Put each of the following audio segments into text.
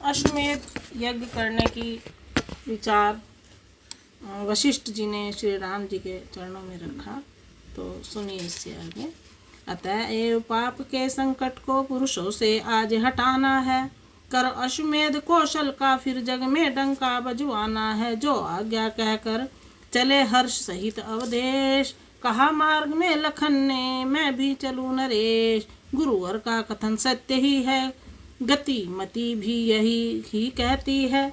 अश्वमेध यज्ञ करने की विचार वशिष्ठ जी ने श्री राम जी के चरणों में रखा। तो सुनिए इससे आगे। अतएव पाप के संकट को पुरुषों से आज हटाना है, कर अश्वमेध कौशल का फिर जग में डंका बजवाना है। जो आज्ञा कहकर चले हर्ष सहित अवधेश, कहा मार्ग में लखन ने मैं भी चलूं नरेश। गुरुवर का कथन सत्य ही है, गति मति भी यही ही कहती है,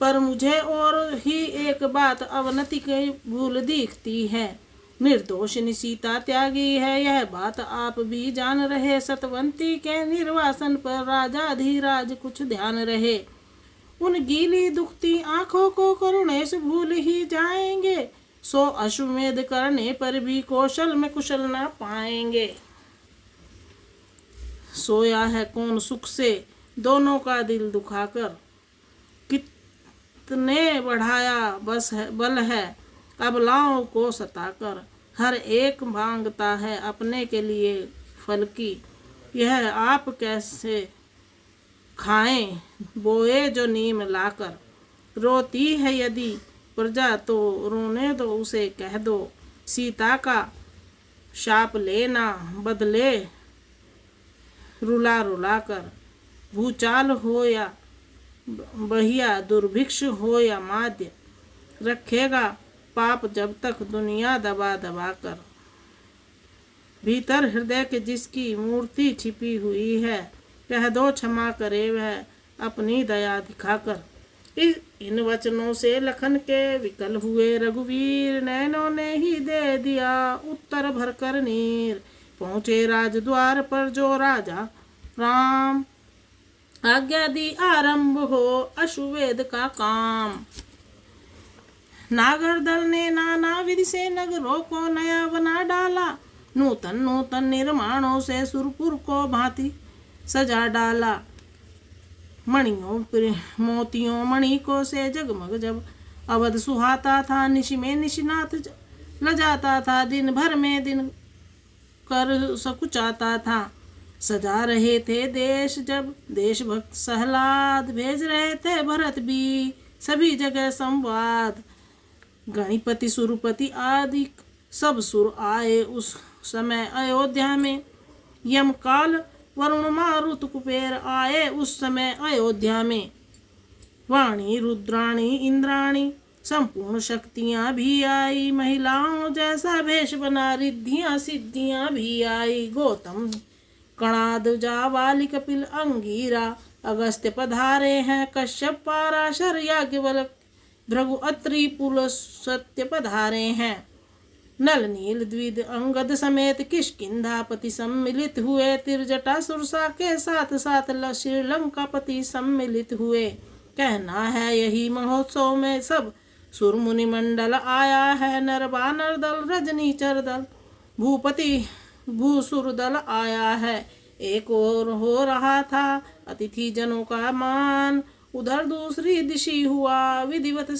पर मुझे और ही एक बात अवनति की भूल दिखती है। निर्दोषिनी सीता त्यागी है, यह बात आप भी जान रहे। सतवंती के निर्वासन पर राजा धीराज कुछ ध्यान रहे। उन गीली दुखती आंखों को करुणेश भूल ही जाएंगे। सो अश्वमेध करने पर भी कौशल में कुशल न पाएंगे। सोया है कौन सुख से दोनों का दिल दुखाकर, कितने बढ़ाया बल है अबलाओं को सताकर। हर एक मांगता है अपने के लिए फल की, यह आप कैसे खाएं बोए जो नीम लाकर। रोती है यदि प्रजा तो रोने दो उसे कह दो, सीता का शाप लेना बदले रुला रुला कर। भूचाल हो या बहिया दुर्भिक्ष हो या माध्य, रखेगा पाप जब तक दुनिया दबा दबा कर। भीतर हृदय के जिसकी मूर्ति छिपी हुई है, कह दो क्षमा करे वह अपनी दया दिखाकर। इन वचनों से लखन के विकल हुए रघुवीर, नैनों ने ही दे दिया उत्तर भरकर नीर। पहुँचे राजद्वार पर जो राजा राम, आज्ञा दी आरंभ हो अश्वमेध का काम। नागर दल ने नाना विधि से नगरों को नया बना डाला, नूतन नूतन निर्माणों से सुरपुर को भांति सजा डाला। मणियों मोतियों मणिकों से जगमग जब अवध सुहाता था, निशि में निशिनाथ लजाता था, दिन भर में दिन कर सकुचाता था। सजा रहे थे देश जब देशभक्त सहलाद, भेज रहे थे भरत भी सभी जगह संवाद। गणिपति सुरपति आदि सब सुर आए उस समय अयोध्या में, यमकाल वरुण मारुत कुबेर आए उस समय अयोध्या में। वाणी रुद्राणी इंद्राणी संपूर्ण शक्तियां भी आई, महिलाओं जैसा भेष बना रिद्धियां सिद्धियां भी आई। गौतम कणाद जावाली कपिल अंगीरा अगस्त्य पधारे हैं, कश्यप पाराशर याज्ञवल्क्य भृगु अत्रि पुल सत्य पधारे हैं। नल नील द्विद अंगद समेत किष्किंधापति सम्मिलित हुए, तिरजटा सुरसा के साथ साथ श्रीलंकापति सम्मिलित हुए। कहना है यही महोत्सव में सब सुर मुनि मंडल आया है, नर बानर दल रजनीचर दल भूपति भूसुर दल आया है। एक और हो रहा था अतिथि जनों का मान, उधर दूसरी दिशि हुआ विधिवत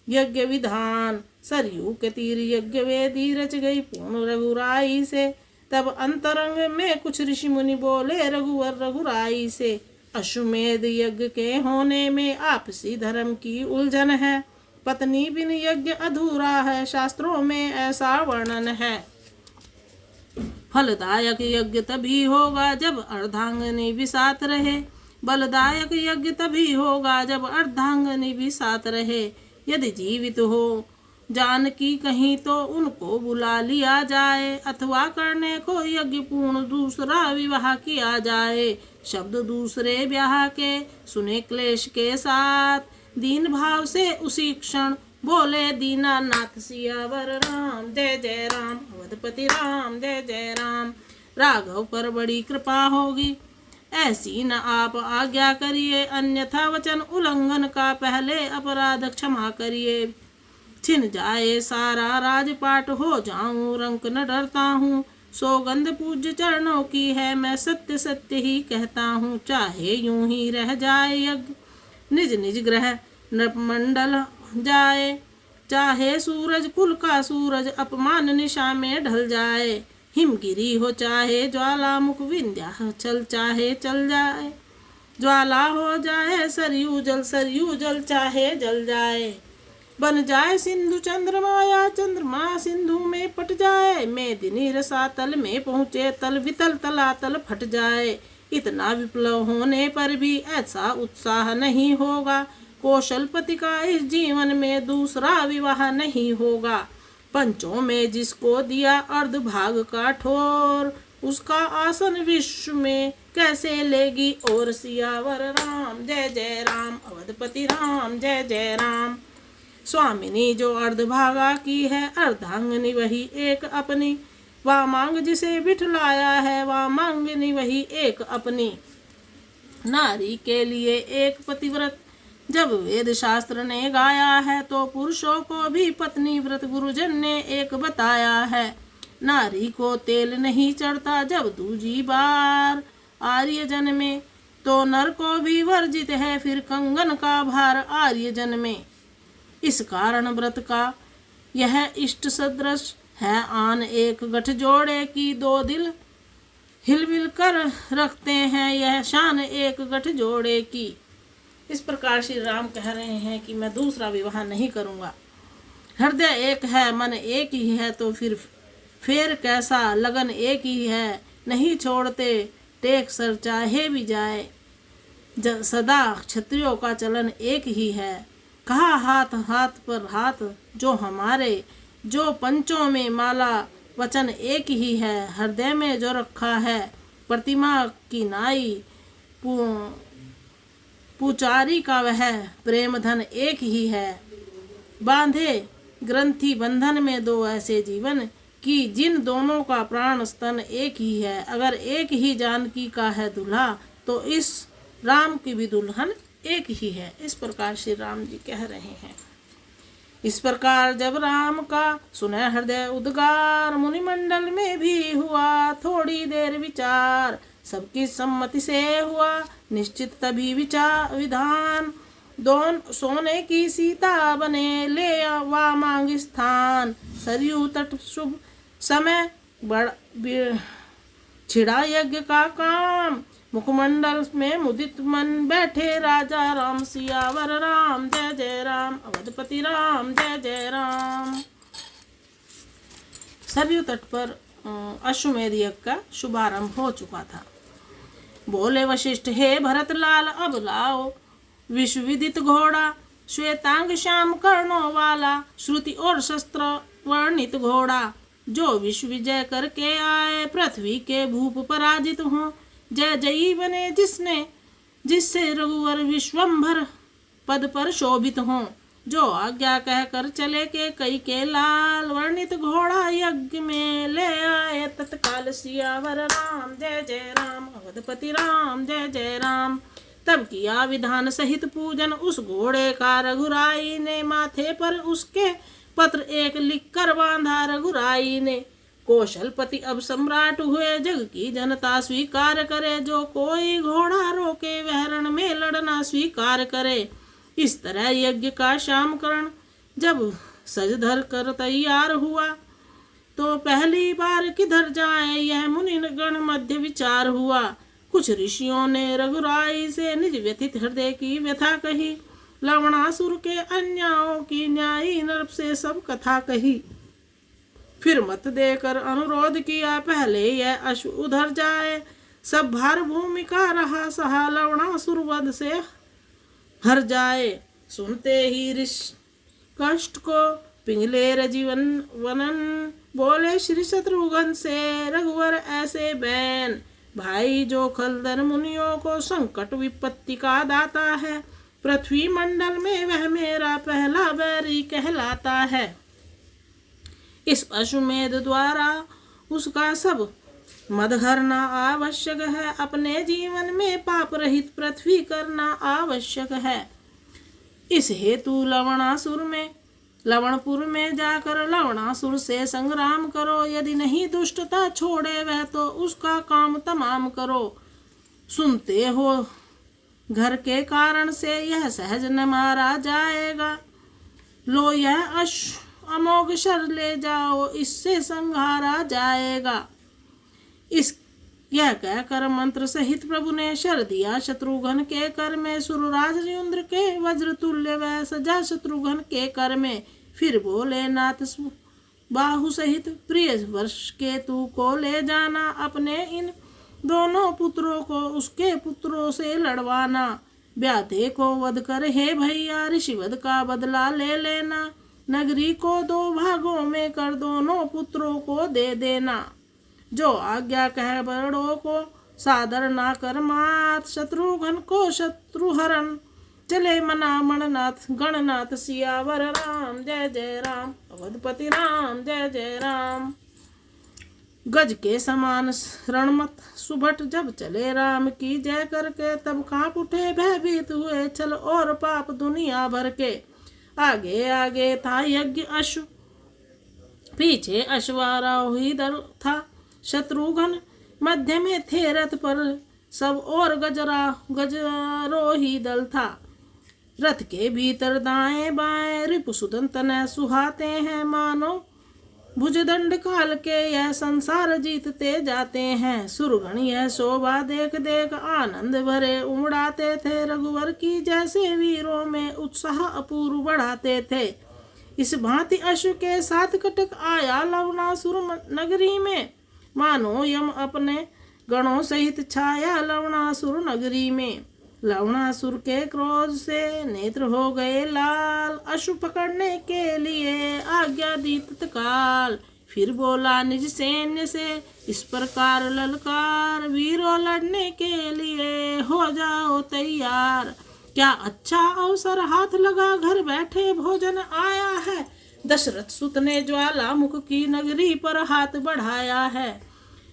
यज्ञ विधान। सरयू के तीर यज्ञ वेदी रच गई पूर्ण रघुराई से, तब अंतरंग में कुछ ऋषि मुनि बोले रघुवर रघुराई से। अश्वमेध यज्ञ के होने में आपसी धर्म की उलझन है, पत्नी बिन यज्ञ अधूरा है, शास्त्रों में ऐसा वर्णन है। फलदायक यज्ञ तभी होगा जब अर्धांगिनी भी साथ रहे, बलदायक यज्ञ तभी होगा जब अर्धांगिनी भी साथ रहे। यदि जीवित हो जानकी कहीं तो उनको बुला लिया जाए, अथवा करने को यज्ञ पूर्ण दूसरा विवाह किया जाए। शब्द दूसरे ब्याह के सुने क्लेश के साथ, दीन भाव से उसी क्षण बोले दीनानाथ सियावर राम जय जय राम, अवधपति राम जय जय राम। राघव पर बड़ी कृपा होगी ऐसी न आप आज्ञा करिए, अन्यथा वचन उल्लंघन का पहले अपराध क्षमा करिए। छिन जाए सारा राजपाट हो जाऊं रंक न डरता हूँ, सौगंध पूज्य चरणों की है मैं सत्य सत्य ही कहता हूँ। चाहे यूं ही रह जाए यज्ञ निज निज ग्रह नृपमंडल जाए, चाहे सूरज कुल का सूरज अपमान निशा में ढल जाए। हिमगिरी हो चाहे ज्वालामुख विंध्याचल चाहे चल जाए, ज्वाला हो जाए सरयू जल चाहे जल जाए। बन जाए सिंधु चंद्रमा या चंद्रमा सिंधु में पट जाए। मेदिनी रसातल में पहुँचे तल वितल तलातल फट जाए। इतना विप्लव होने पर भी ऐसा उत्साह नहीं होगा। कौशलपति का इस जीवन में दूसरा विवाह नहीं होगा। पंचों में जिसको दिया अर्ध भाग का ठोर, उसका आसन विश्व में कैसे लेगी और। सियावर राम जय जय राम, अवधपति राम जय जय राम। स्वामिनी जो अर्धभागा की है, अर्धांगनी वही एक अपनी। वामांग जिसे बिठलाया है, वामांगनी वही एक अपनी। नारी के लिए एक पतिव्रत जब वेद शास्त्र ने गाया है, तो पुरुषों को भी पत्नी व्रत गुरुजन ने एक बताया है। नारी को तेल नहीं चढ़ता जब दूजी बार आर्यजन में, तो नर को भी वर्जित है फिर कंगन का भार आर्यजन में। इस कारण व्रत का यह इष्ट सदृश है आन एक गठ जोड़े की। दो दिल हिलमिल कर रखते हैं यह शान एक गठ जोड़े की। इस प्रकार श्री राम कह रहे हैं कि मैं दूसरा विवाह नहीं करूँगा। हृदय एक है, मन एक ही है, तो फिर कैसा लगन एक ही है। नहीं छोड़ते टेक सर चाहे भी जाए, सदा क्षत्रियों का चलन एक ही है। कहा हाथ हाथ पर हाथ जो हमारे, जो पंचों में माला वचन एक ही है। हृदय में जो रखा है प्रतिमा की नाई, पुचारी का वह प्रेम धन एक ही है। बांधे ग्रंथि बंधन में दो ऐसे जीवन की, जिन दोनों का प्राण स्तन एक ही है। अगर एक ही जानकी का है दूल्हा, तो इस राम की भी दुल्हन एक ही है। इस प्रकार श्री राम जी कह रहे हैं। इस प्रकार जब राम का सुने हृदय उद्गार, मुनिमंडल में भी हुआ थोड़ी देर विचार। सबकी सम्मति से हुआ निश्चित तभी विधान। दोनों सोने की सीता बने ले वा मांग स्थान। सरयू तट शुभ समय छिड़ा यज्ञ का काम। मुखमंडल में मुदित मन बैठे राजा राम। सियावर राम जय जय राम, अवधपति राम जय जय राम। सरयू तट पर अश्वमेध यज्ञ का शुभारंभ हो चुका था। बोले वशिष्ठ, हे भरत लाल, अब लाओ विश्व विदित घोड़ा। श्वेतांग श्याम कर्णों वाला, श्रुति और शस्त्र वर्णित घोड़ा। जो विश्व विजय करके आए, पृथ्वी के भूप पराजित हों। जय जयी बने जिससे रघुवर विश्वंभर पद पर शोभित हों। जो आज्ञा कहकर चले के कई के लाल, वर्णित घोड़ा यज्ञ में ले आए तत्काल। सियावर राम जय जय राम, अवधपति राम जय जय राम। तब किया विधान सहित पूजन उस घोड़े का रघुराई ने। माथे पर उसके पत्र एक लिख कर बांधा रघुराई ने। कौशलपति अब सम्राट हुए, जग की जनता स्वीकार करे। जो कोई घोड़ा रोके वह रण में लड़ना स्वीकार करे। इस तरह यज्ञ का श्यामकरण जब सज धर कर तैयार हुआ, तो पहली बार किधर जाए यह मुनि गण मध्य विचार हुआ। कुछ ऋषियों ने रघुराई से निज व्यथित हृदय की व्यथा कही। लवणासुर के अन्यायों की न्यायी नरप से सब कथा कही। फिर मत देकर अनुरोध किया, पहले यह अश्व उधर जाए। सब भार भूमि का रहा सहा, लवणासुर वध से हर जाए। सुनते ही ऋष कष्ट को पिंगले जीवन वनन। बोले श्री शत्रुघ्न से रघुवर ऐसे बैन। भाई जो खलदर मुनियों को संकट विपत्ति का दाता है। पृथ्वी मंडल में वह मेरा पहला बैरी कहलाता है। इस अश्वमेध द्वारा उसका सब मद हरना आवश्यक है। अपने जीवन में पाप रहित पृथ्वी करना आवश्यक है। इस हेतु लवणपुर में जाकर लवणासुर से संग्राम करो। यदि नहीं दुष्टता छोड़े वह, तो उसका काम तमाम करो। सुनते हो घर के कारण से यह सहज न मारा जाएगा। लो यह अश्व अमोघ शर ले जाओ, इससे संहारा जाएगा। यह कहकर मंत्र सहित प्रभु ने शर दिया शत्रुघ्न के कर में। सुरराज इंद्र के वज्र तुल्य वह सजा शत्रुघ्न के कर में। फिर बोले नाथ बाहु सहित प्रिय वर्ष के तू को ले जाना, अपने इन दोनों पुत्रों को उसके पुत्रों से लड़वाना। व्याधे को वध कर हे भैया ऋषिवध का बदला ले लेना। नगरी को 2 भागों में कर दोनों पुत्रों को दे देना। जो आज्ञा कह बड़ों को सादर ना कर मात। शत्रुघ्न को शत्रुहरण चले मना मणनाथ गणनाथ सियावर राम जय जय राम। अवधपति राम जय जय राम। गज के समान रणमत सुभट जब चले राम की जय करके, तब कांप उठे भयभीत हुए छल और पाप दुनिया भर के। आगे आगे था यज्ञ अश्व, पीछे अश्वारोही दल था। शत्रुघ्न मध्य में थे रथ पर, सब और गजरोही दल था। रथ के भीतर दाएं बाएं रिपुसुदन तनय सुहाते हैं, मानो भुजदंड काल के यह संसार जीतते जाते हैं। सुरगण यह शोभा देख देख आनंद भरे उमड़ाते थे। रघुवर की जैसे वीरों में उत्साह अपूर्व बढ़ाते थे। इस भांति अश्व के साथ कटक आया लवणासुर नगरी में, मानो यम अपने गणों सहित छाया लवणासुर नगरी में। लवणासुर के क्रोध से नेत्र हो गए लाल, अश्व पकड़ने के लिए आज्ञा दी तत्काल। फिर बोला निज सैन्य से इस प्रकार ललकार, वीरों लड़ने के लिए हो जाओ तैयार। क्या अच्छा अवसर हाथ लगा, घर बैठे भोजन आया है। दशरथ सुत ने ज्वालामुख की नगरी पर हाथ बढ़ाया है।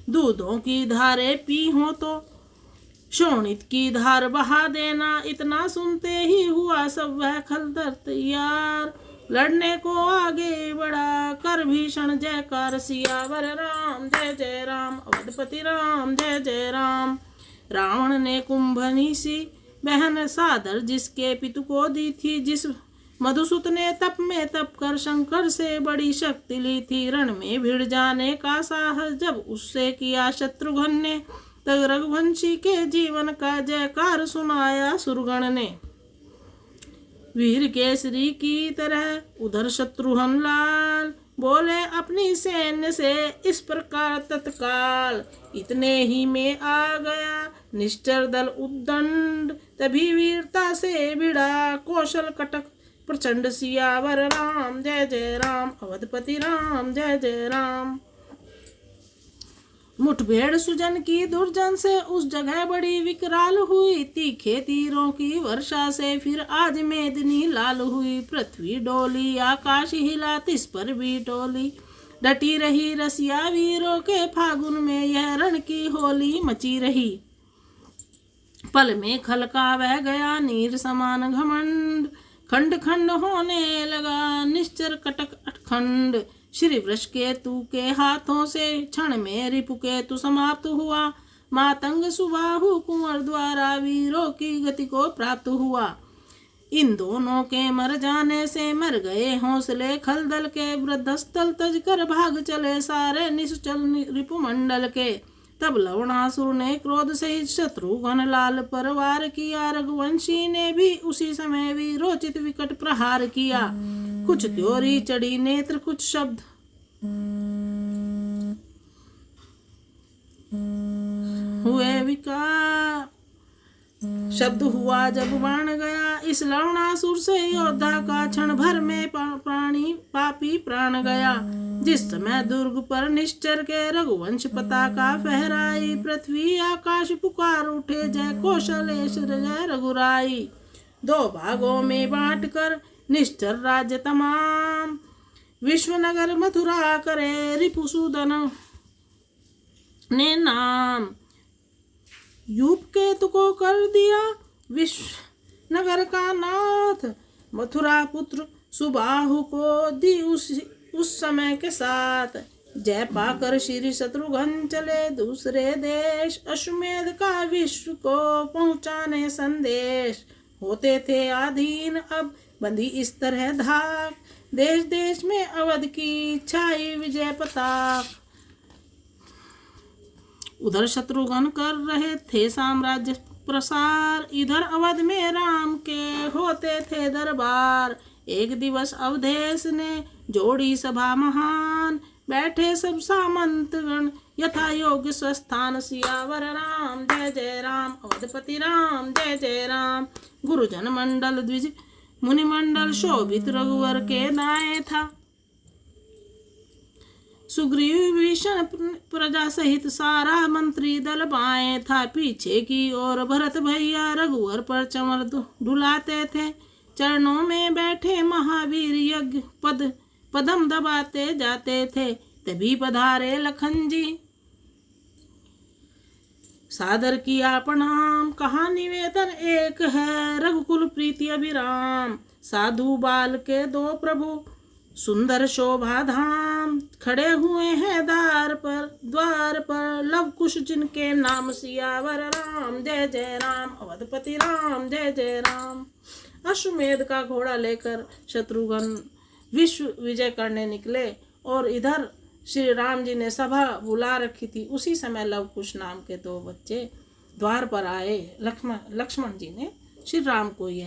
दूधों की धारे पी हो तो शोणित की धार बहा देना। इतना सुनते ही हुआ सब वह खलदर तैयार। लड़ने को आगे बढ़ा कर भीषण जयकार, सियावर राम जय जय राम। अवधपति राम जय जय राम। रावण ने कुंभनी सी बहन सादर जिसके पितु को दी थी, जिस मधुसूत ने तप में तप कर शंकर से बड़ी शक्ति ली थी। रण में भिड़ जाने का साहस जब उससे किया शत्रुघ्न ने, तब रघुवंशी के जीवन का जयकार सुनाया सुरगण ने। वीर केसरी की तरह उधर शत्रुघ्न लाल, बोले अपनी सैन्य से इस प्रकार तत्काल। इतने ही में आ गया निश्चर दल उद्दंड, तभी वीरता से भिड़ा कौशल कटक प्रचंड। सियावर राम जय जय राम। अवधपति राम जय जय राम। मुठभेड़ सुजन की दुर्जन से उस जगह बड़ी विकराल हुई। तीखे तीरों की वर्षा से फिर आज मेदिनी लाल हुई। पृथ्वी डोली आकाश हिला तिस पर भी डोली। डटी रही रसिया वीरों के फागुन में, यह रण की होली मची रही। पल में खलका बह गया नीर समान घमंड, खंड खंड होने लगा निश्चर कटक अटखंड। श्री वृष केतु के हाथों से क्षण में रिपु केतु समाप्त हुआ। मातंग सुबाहु कुंवर द्वारा वीरों की गति को प्राप्त हुआ। इन दोनों के मर जाने से मर गए हौसले खलदल के। वृद्धस्थल तज कर भाग चले सारे निश्चल रिपुमंडल के। तब लवणासुर ने क्रोध से शत्रुघ्न लाल पर वार किया। रघुवंशी ने भी उसी समय वीरोचित विकट प्रहार किया। कुछ त्योरी चढ़ी नेत्र कुछ शब्द हुए विकार। शब्द हुआ जब बाण गया इस लवणासुर से योद्धा का, क्षण भर में प्राणी पापी प्राण गया। जिस समय दुर्ग पर निश्चर के रघुवंश पताका फहराई। पृथ्वी आकाश पुकार उठे जय कौशलेश्वर जय रघुराई। 2 भागों में बांट कर निश्चर राज्य तमाम, विश्वनगर मथुरा करे रिपुसूदन ने नाम। यूप केतु को कर दिया विश्व नगर का नाथ। मथुरा पुत्र सुबाहु को दी उस समय के साथ। जय पाकर श्री शत्रुघ्न चले दूसरे देश। अश्वमेध का विश्व को पहुँचाने संदेश। होते थे आधीन अब बंदी इस तरह धाक। देश देश में अवध की छाई विजय पताक। उधर शत्रुघ्न कर रहे थे साम्राज्य प्रसार, इधर अवध में राम के होते थे दरबार। एक दिवस अवधेश ने जोड़ी सभा महान, बैठे सब सामंतगण यथा योग्य स्वस्थान। सियावर राम जय जय राम, अवधपति राम जय जय राम। गुरुजन मंडल द्विज मुनिमंडल शोभित रघुवर के दाएं था। सुग्रीव भीषण प्रजा सहित सारा मंत्री दल बाएं था। पीछे की ओर भरत भैया रघुवर पर चमर डुलाते थे। चरणों में बैठे महावीर यज्ञ पदम दबाते जाते थे। तभी पधारे लखन जी, सादर किया प्रणाम। कहा निवेदन एक है, रघुकुल प्रीति अभिराम। साधु बाल के दो प्रभु सुंदर शोभा धाम, खड़े हुए हैं द्वार पर लव कुश जिनके नाम। सियावर राम जय जय राम, अवधपति राम जय जय राम। अश्वमेध का घोड़ा लेकर शत्रुघ्न विश्व विजय करने निकले और इधर श्री राम जी ने सभा बुला रखी थी। उसी समय लव कुश नाम के दो बच्चे द्वार पर आए। लक्ष्मण जी ने श्री राम को यह